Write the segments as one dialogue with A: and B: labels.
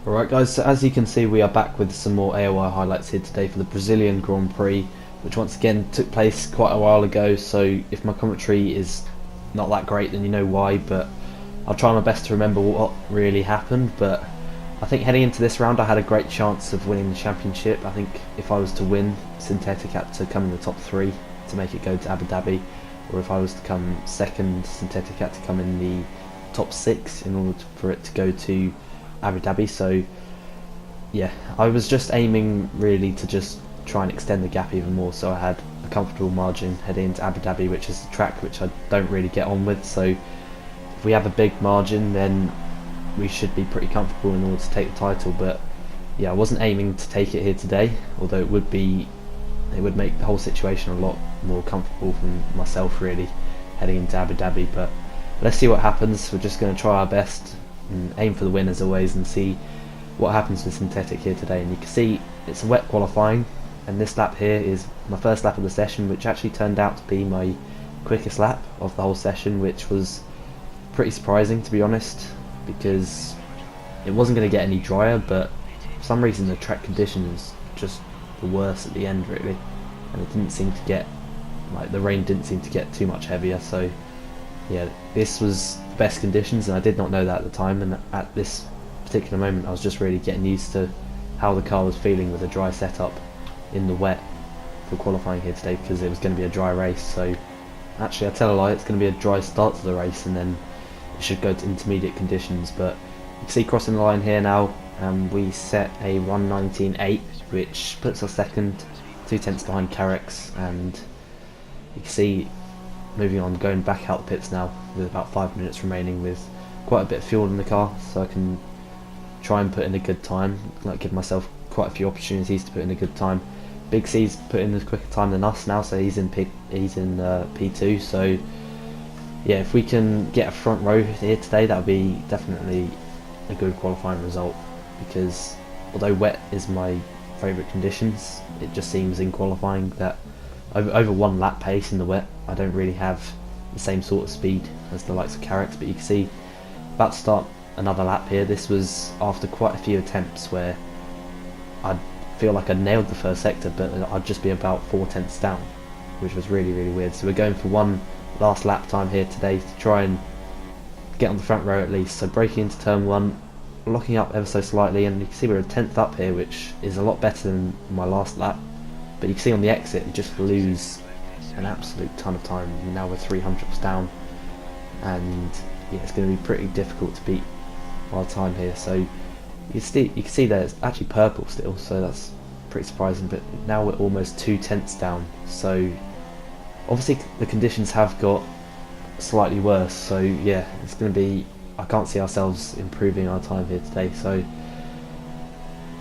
A: Alright guys, so as you can see we are back with some more AOR highlights here today for the Brazilian Grand Prix, which once again took place quite a while ago, so if my commentary is not that great then you know why, but I'll try my best to remember what really happened. But I think heading into this round I had a great chance of winning the championship. I think if I was to win, Synthetic had to come in the top 3 to make it go to Abu Dhabi, or if I was to come second, Synthetic had to come in the top 6 in order for it to go to Abu Dhabi. So yeah, I was just aiming really to just try and extend the gap even more, so I had a comfortable margin heading into Abu Dhabi, which is a track which I don't really get on with. So if we have a big margin then we should be pretty comfortable in order to take the title. But yeah, I wasn't aiming to take it here today, although it would make the whole situation a lot more comfortable for myself really heading into Abu Dhabi. But let's see what happens. We're just going to try our best and aim for the win as always, and see what happens with Synthetic here today. And you can see it's a wet qualifying, and this lap here is my first lap of the session, which actually turned out to be my quickest lap of the whole session, which was pretty surprising to be honest, because it wasn't going to get any drier, but for some reason the track conditions just were worse at the end really, and it didn't seem to get, like, the rain didn't seem to get too much heavier. So yeah, this was the best conditions, and I did not know that at the time, and at this particular moment I was just really getting used to how the car was feeling with a dry setup in the wet for qualifying here today, because it was going to be a dry race. So actually, I tell a lie, it's going to be a dry start to the race and then it should go to intermediate conditions. But you can see crossing the line here now, we set a 1:19.8, which puts us second, 2/10 behind Carex, and you can see moving on, going back out the pits now with about 5 minutes remaining, with quite a bit of fuel in the car, so I can try and put in a good time, like give myself quite a few opportunities to put in a good time. Big C's put in a quicker time than us now, so he's in P2. So yeah, if we can get a front row here today, that would be definitely a good qualifying result, because although wet is my favourite conditions, it just seems in qualifying that over 1 lap pace in the wet I don't really have the same sort of speed as the likes of Carrot. But you can see about to start another lap here. This was after quite a few attempts where I'd feel like I nailed the first sector, but I'd just be about 4/10 down, which was really weird. So we're going for one last lap time here today to try and get on the front row at least. So breaking into turn 1, locking up ever so slightly, and you can see we're a 10th up here, which is a lot better than my last lap. But you can see on the exit we just lose an absolute ton of time. Now we're 300ths down, and yeah, it's going to be pretty difficult to beat our time here. So you can see that it's actually purple still, so that's pretty surprising. But now we're almost 2/10 down, so obviously the conditions have got slightly worse. So yeah, it's going to be, I can't see ourselves improving our time here today. So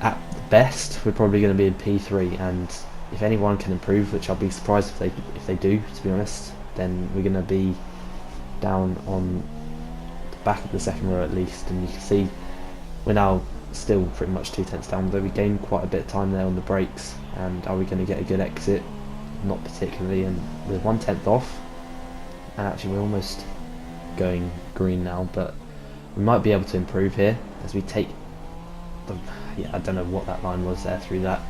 A: at the best we're probably going to be in P3, and if anyone can improve, which I'll be surprised if they do, to be honest, then we're going to be down on the back of the second row at least. And you can see we're now still pretty much 2/10 down, though we gained quite a bit of time there on the brakes. And are we going to get a good exit? Not particularly, and we're 1/10 off, and actually we're almost going green now, but we might be able to improve here as we take the, yeah, I don't know what that line was there through that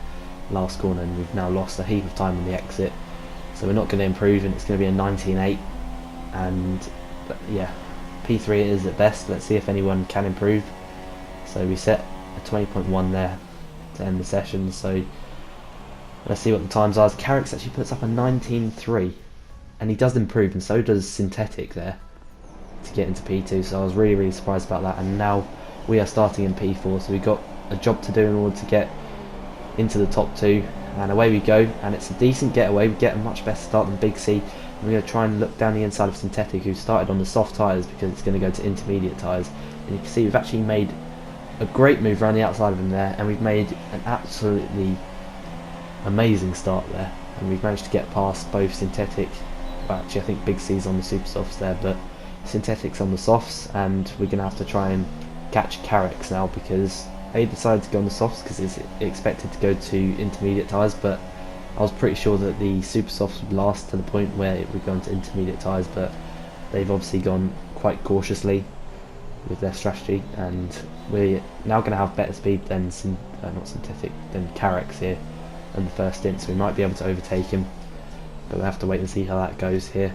A: last corner, and we've now lost a heap of time on the exit, so we're not going to improve, and it's going to be a 19.8. and yeah, P3 it is at best. Let's see if anyone can improve. So we set a 20.1 there to end the session, so let's see what the times are. Carrick's actually puts up a 19.3, and he does improve, and so does Synthetic there to get into P2, so I was really surprised about that. And now we are starting in P4, so we've got a job to do in order to get into the top 2, and away we go. And it's a decent getaway, we get a much better start than Big C. We're going to try and look down the inside of Synthetic, who started on the soft tyres, because it's going to go to intermediate tyres. And you can see we've actually made a great move around the outside of him there, and we've made an absolutely amazing start there, and we've managed to get past both Synthetic, well actually I think Big C's on the super softs there, but Synthetic's on the softs, and we're going to have to try and catch Carrick's now, because they decided to go on the softs because it's expected to go to intermediate tyres. But I was pretty sure that the super softs would last to the point where it would go into intermediate tyres, but they've obviously gone quite cautiously, with their strategy, and we're now going to have better speed than not synthetic, than Carrex here in the first stint, so we might be able to overtake him, but we'll have to wait and see how that goes here.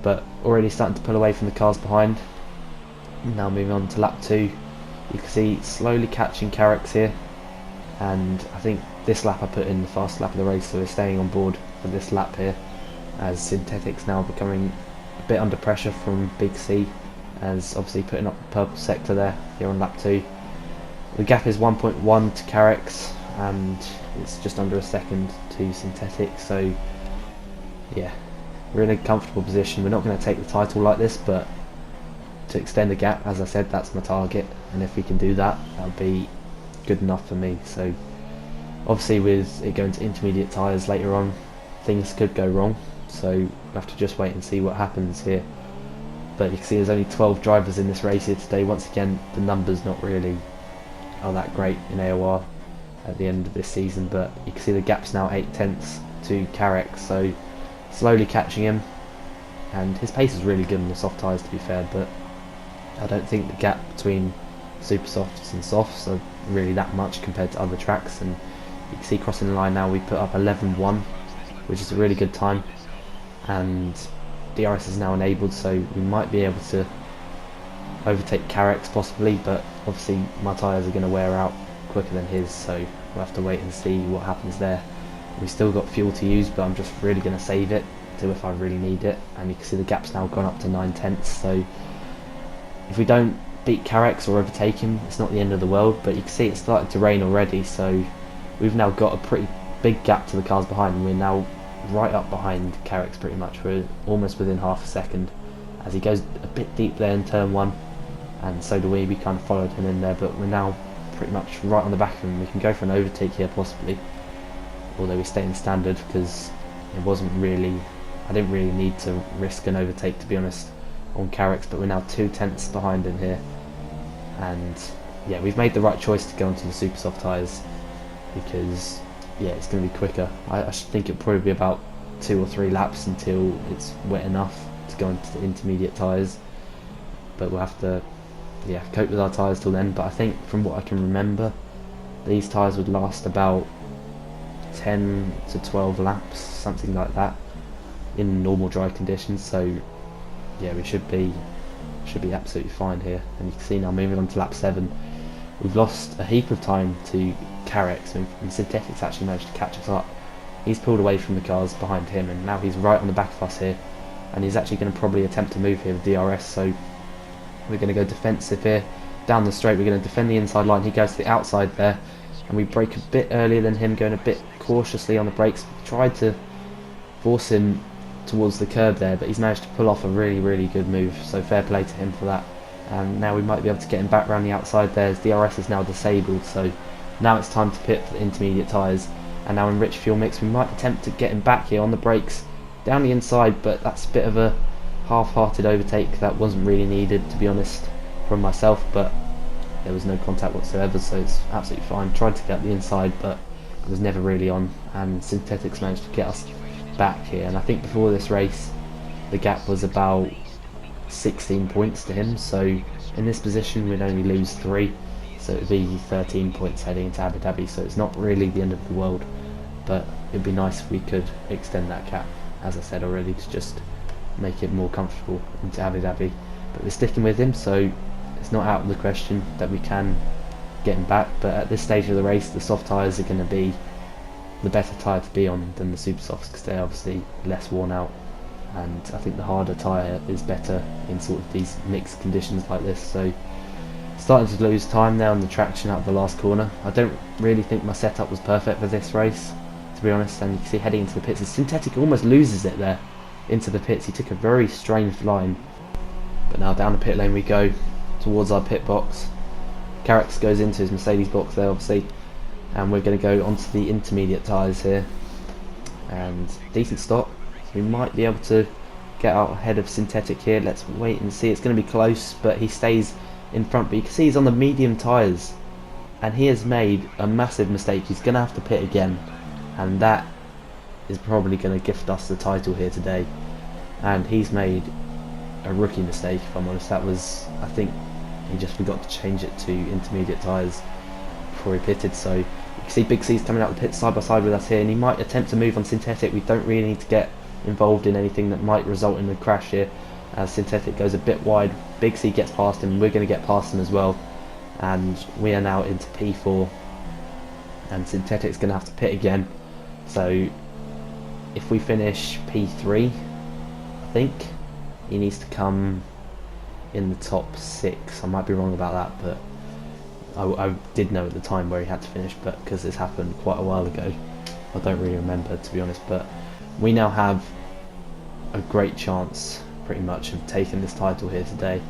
A: But already starting to pull away from the cars behind. Now moving on to lap 2, you can see slowly catching Carrex here, and I think this lap I put in the fast lap of the race, so we're staying on board for this lap here, as Synthetic's now becoming a bit under pressure from Big C, as obviously putting up the purple sector there here on lap 2. The gap is 1.1 to Carrex, and it's just under a second to Synthetic, so yeah, we're in a comfortable position. We're not going to take the title like this, but to extend the gap, as I said, that's my target, and if we can do that, that'll be good enough for me. So obviously with it going to intermediate tyres later on, things could go wrong, so we'll have to just wait and see what happens here. But you can see there's only 12 drivers in this race here today. Once again, the numbers not really are that great in AOR at the end of this season, but you can see the gap's now 8 tenths to Carrex, so slowly catching him, and his pace is really good on the soft tyres, to be fair, but I don't think the gap between super softs and softs are really that much compared to other tracks. And you can see crossing the line now, we put up 11.1, which is a really good time, and DRS is now enabled, so we might be able to overtake Carrex possibly, but obviously my tyres are going to wear out quicker than his, so we'll have to wait and see what happens there. We've still got fuel to use, but I'm just really going to save it to if I really need it. And you can see the gap's now gone up to 9 tenths, so if we don't beat Carrex or overtake him, it's not the end of the world. But you can see it's started to rain already, so we've now got a pretty big gap to the cars behind, and we're now right up behind Carrex pretty much. We're almost within half a second, as he goes a bit deep there in turn 1, and so do we kind of followed him in there, but we're now pretty much right on the back of him. We can go for an overtake here possibly, although we stay in standard because it wasn't really, I didn't really need to risk an overtake, to be honest, on Carrex. But we're now 2 tenths behind him here, and yeah, we've made the right choice to go onto the super soft tyres, because yeah, it's going to be quicker. I think it'll probably be about 2 or 3 laps until it's wet enough to go into the intermediate tyres, but we'll have to cope with our tyres till then. But I think from what I can remember, these tyres would last about 10 to 12 laps, something like that, in normal dry conditions, so yeah, we should be absolutely fine here. And you can see now moving on to lap 7, we've lost a heap of time to Carrex, and Synthetic's actually managed to catch us up. He's pulled away from the cars behind him, and now he's right on the back of us here, and he's actually going to probably attempt to move here with DRS, so we're going to go defensive here. Down the straight, we're going to defend the inside line. He goes to the outside there, and we brake a bit earlier than him, going a bit cautiously on the brakes. We tried to force him towards the curb there, but he's managed to pull off a really good move, so fair play to him for that. And now we might be able to get him back around the outside there, as DRS is now disabled, so now it's time to pit for the intermediate tyres. And now in rich fuel mix, we might attempt to get him back here on the brakes down the inside, but that's a bit of a half-hearted overtake. That wasn't really needed, to be honest, from myself, but there was no contact whatsoever, so it's absolutely fine. Tried to get the inside, but it was never really on, and Synthetics managed to get us back here. And I think before this race the gap was about 16 points to him, so in this position we'd only lose 3, so it would be 13 points heading into Abu Dhabi, so it's not really the end of the world, but it'd be nice if we could extend that gap, as I said already, to just make it more comfortable into Abu Dhabi. But we're sticking with him, so it's not out of the question that we can get him back. But at this stage of the race, the soft tyres are going to be the better tyre to be on than the super softs, because they're obviously less worn out, and I think the harder tyre is better in sort of these mixed conditions like this. So starting to lose time there on the traction out of the last corner. I don't really think my setup was perfect for this race, to be honest, and you can see heading into the pits, and Synthetic almost loses it there into the pits. He took a very strange line. But now down the pit lane we go towards our pit box. Carrex goes into his Mercedes box there, obviously, and we're going to go onto the intermediate tyres here, and decent stop. We might be able to get out ahead of Synthetic here. Let's wait and see. It's going to be close, but he stays in front. But you can see he's on the medium tyres, and he has made a massive mistake. He's going to have to pit again, and that is probably going to gift us the title here today. And he's made a rookie mistake, if I'm honest. That was, I think, he just forgot to change it to intermediate tyres before he pitted. So you can see Big C's coming out the pit side by side with us here, and he might attempt to move on synthetic. We don't really need to get involved in anything that might result in a crash here, as synthetic goes a bit wide. Big C gets past him, we're going to get past him as well, and we are now into P4, and synthetic's going to have to pit again. So if we finish P3, I think he needs to come in the top 6. I might be wrong about that, but I did know at the time where he had to finish, but because this happened quite a while ago, I don't really remember, to be honest. But we now have a great chance pretty much of taking this title here today,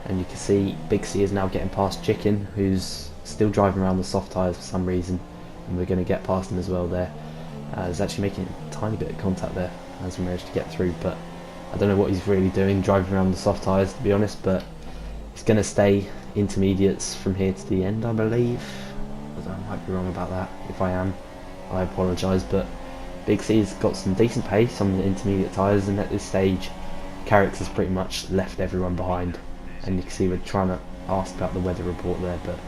A: and you can see Big C is now getting past Chicken, who's still driving around with soft tyres for some reason, and we're going to get past him as well there. He's actually making a tiny bit of contact there as we managed to get through, but I don't know what he's really doing driving around the soft tyres, to be honest. But he's going to stay intermediates from here to the end, I believe. I might be wrong about that. If I am, I apologise, but Big C's got some decent pace on the intermediate tyres, and at this stage Carrick's has pretty much left everyone behind, and you can see we're trying to ask about the weather report there, but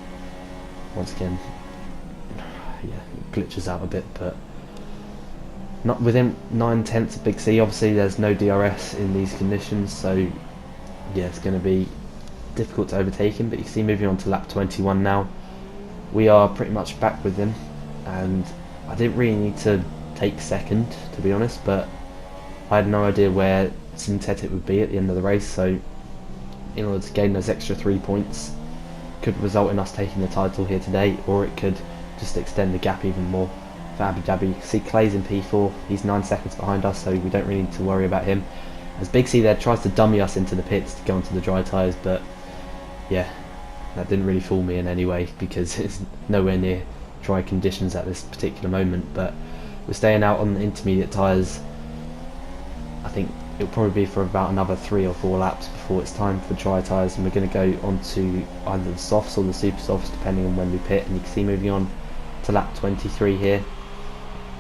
A: once again, yeah, it glitches out a bit. But not within 9/10 of Big C. Obviously there's no DRS in these conditions, so yeah, it's going to be difficult to overtake him. But you can see moving on to lap 21 now, we are pretty much back with him, and I didn't really need to take second, to be honest, but I had no idea where synthetic would be at the end of the race, so in order to gain those extra 3 points could result in us taking the title here today, or it could just extend the gap even more for Abu Dhabi. See Clay's in P4, he's 9 seconds behind us, so we don't really need to worry about him, as Big C there tries to dummy us into the pits to go onto the dry tyres. But yeah, that didn't really fool me in any way, because it's nowhere near dry conditions at this particular moment. But we're staying out on the intermediate tyres. I think it'll probably be for about another 3 or 4 laps before it's time for dry tyres, and we're going to go onto either the softs or the super softs depending on when we pit. And you can see moving on to lap 23 here,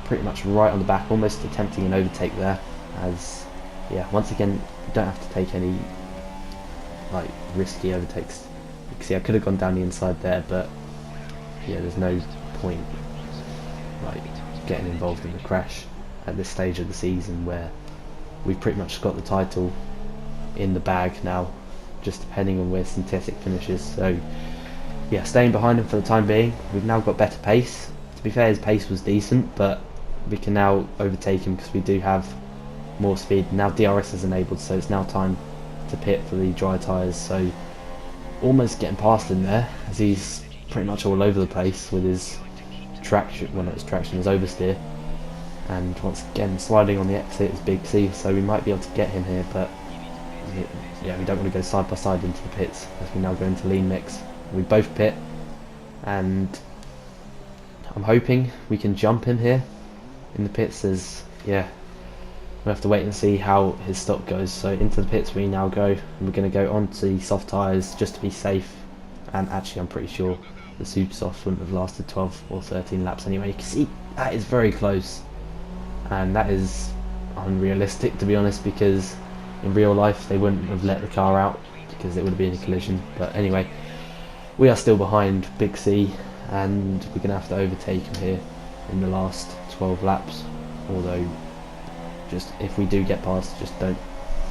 A: pretty much right on the back, almost attempting an overtake there, as yeah, once again you don't have to take any like risky overtakes. You can see I could have gone down the inside there, but yeah, there's no point like getting involved in the crash at this stage of the season, where we've pretty much got the title in the bag now, just depending on where synthetic finishes. So yeah, staying behind him for the time being. We've now got better pace. To be fair, his pace was decent, but we can now overtake him because we do have more speed. Now DRS is enabled, so it's now time to pit for the dry tyres. So almost getting past him there, as he's pretty much all over the place with his traction, well not his traction, his oversteer. And once again sliding on the exit is Big C, so we might be able to get him here, but yeah, we don't want to go side by side into the pits as we now go into lean mix. We both pit, and I'm hoping we can jump him here in the pits, as yeah, we'll have to wait and see how his stop goes. So into the pits we now go, and we're going to go onto the soft tyres just to be safe. And actually I'm pretty sure the super soft wouldn't have lasted 12 or 13 laps anyway. You can see that is very close, and that is unrealistic, to be honest, because in real life they wouldn't have let the car out because it would have been a collision. But anyway, we are still behind Big C, and we're going to have to overtake him here in the last 12 laps, although just if we do get past, just don't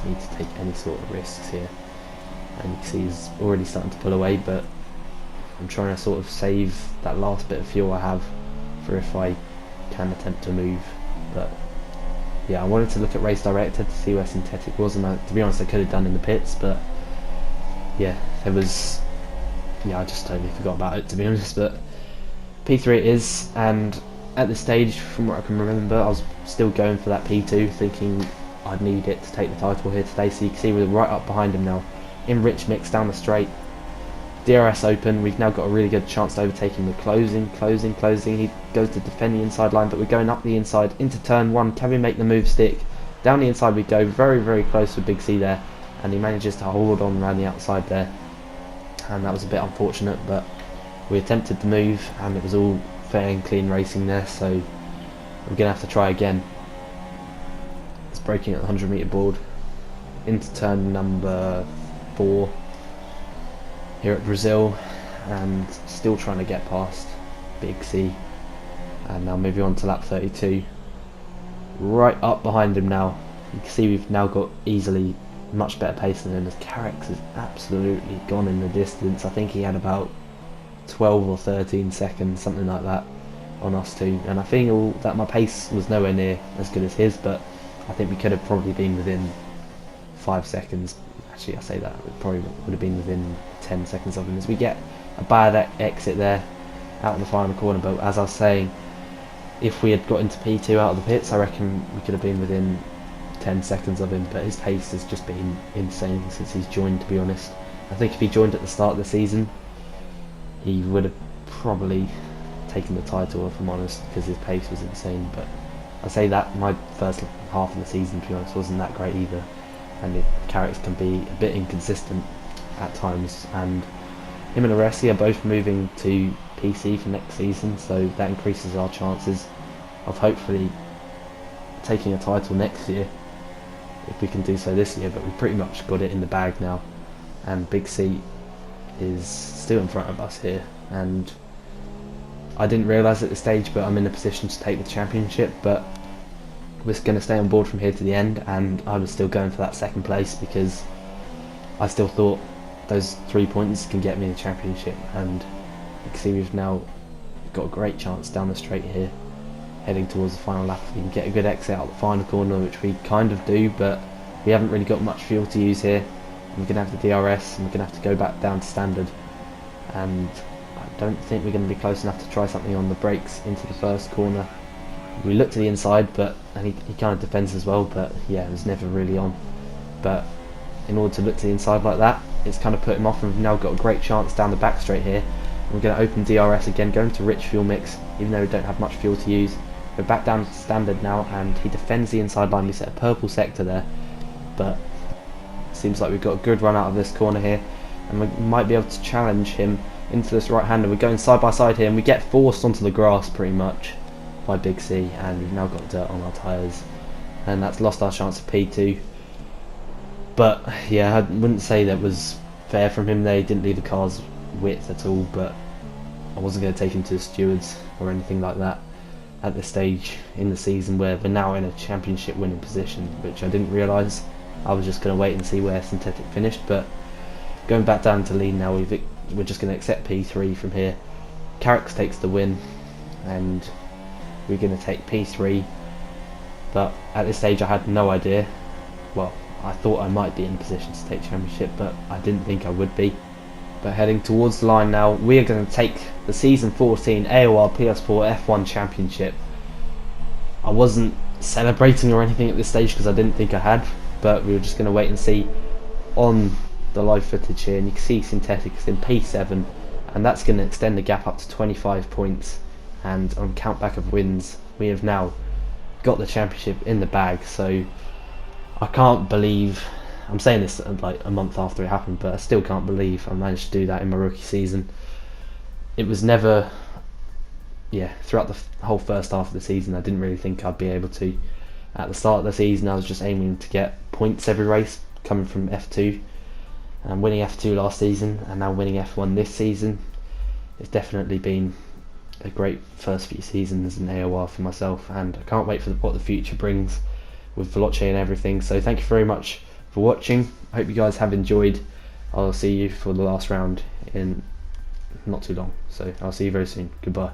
A: need to take any sort of risks here. And you can see he's already starting to pull away, but I'm trying to sort of save that last bit of fuel I have for if I can attempt to move. But yeah, I wanted to look at race director to see where synthetic was, and to be honest I could have done in the pits, but yeah, there was, yeah, I just totally forgot about it, to be honest. But P3 it is, and at this stage, from what I can remember, I was still going for that P2, thinking I'd need it to take the title here today. So you can see we're right up behind him now, in rich mix down the straight. DRS open, we've now got a really good chance to overtake him. We're closing. He goes to defend the inside line, but we're going up the inside into turn 1. Can we make the move stick? Down the inside we go, very, very close with Big C there, and he manages to hold on around the outside there. And that was a bit unfortunate, but we attempted the move, and it was all fair and clean racing there, so we're going to have to try again. It's braking at the 100 metre board into turn number 4. here at Brazil, and still trying to get past Big C. And now moving on to lap 32, right up behind him now. You can see we've now got easily much better pace than him, as Carrick's has absolutely gone in the distance. I think he had about 12 or 13 seconds, something like that, on us two, and I feel that my pace was nowhere near as good as his, but I think we could have probably been within 5 seconds. Actually, I say that, it probably would have been within 10 seconds of him, as we get a bad exit there out in the final corner. But as I was saying, if we had got into P2 out of the pits, I reckon we could have been within 10 seconds of him. But his pace has just been insane since he's joined, to be honest. I think if he joined at the start of the season, he would have probably taken the title, if I'm honest, because his pace was insane. But I say that my first half of the season, to be honest, wasn't that great either, and Carrick's can be a bit inconsistent at times, and him and Aresi are both moving to PC for next season, so that increases our chances of hopefully taking a title next year, if we can do so this year. But we've pretty much got it in the bag now, and Big C is still in front of us here, and I didn't realise at this stage, but I'm in a position to take the championship. But we're going to stay on board from here to the end, and I was still going for that second place because I still thought those 3 points can get me the championship. And you can see we've now got a great chance down the straight here, heading towards the final lap. We can get a good exit out the final corner, which we kind of do, but we haven't really got much fuel to use here. We're going to have the DRS, and we're going to have to go back down to standard, and I don't think we're going to be close enough to try something on the brakes into the first corner. We look to the inside, and he kind of defends as well, but yeah, it was never really on. But in order to look to the inside like that, it's kind of put him off, and we've now got a great chance down the back straight here. We're going to open DRS again, going to rich fuel mix, even though we don't have much fuel to use. We're back down to standard now, and he defends the inside line. We set a purple sector there, but it seems like we've got a good run out of this corner here, and we might be able to challenge him into this right hander. We're going side by side here, and we get forced onto the grass pretty much by Big C, and we've now got dirt on our tyres, and that's lost our chance of P2. But yeah, I wouldn't say that was fair from him there. He didn't leave the car's width at all, but I wasn't going to take him to the stewards or anything like that at this stage in the season, where we're now in a championship winning position, which I didn't realise. I was just going to wait and see where Synthetic finished, but going back down to lead now, we're just going to accept P3 from here. Carrick takes the win, and we're going to take P3, but at this stage I had no idea. Well, I thought I might be in a position to take championship, but I didn't think I would be. But heading towards the line now, we are going to take the season 14 AOR PS4 F1 championship. I wasn't celebrating or anything at this stage because I didn't think I had, but we were just going to wait and see on the live footage here, and you can see Synthetic is in P7, and that's going to extend the gap up to 25 points. And on countback of wins, we have now got the championship in the bag. So I can't believe, I'm saying this like a month after it happened, but I still can't believe I managed to do that in my rookie season. It was never, throughout the whole first half of the season, I didn't really think I'd be able to. At the start of the season, I was just aiming to get points every race, coming from F2, and winning F2 last season, and now winning F1 this season. It's definitely been a great first few seasons in AOR for myself, and I can't wait for what the future brings with Veloce and everything. So thank you very much for watching. I hope you guys have enjoyed. I'll see you for the last round in not too long, so I'll see you very soon. Goodbye.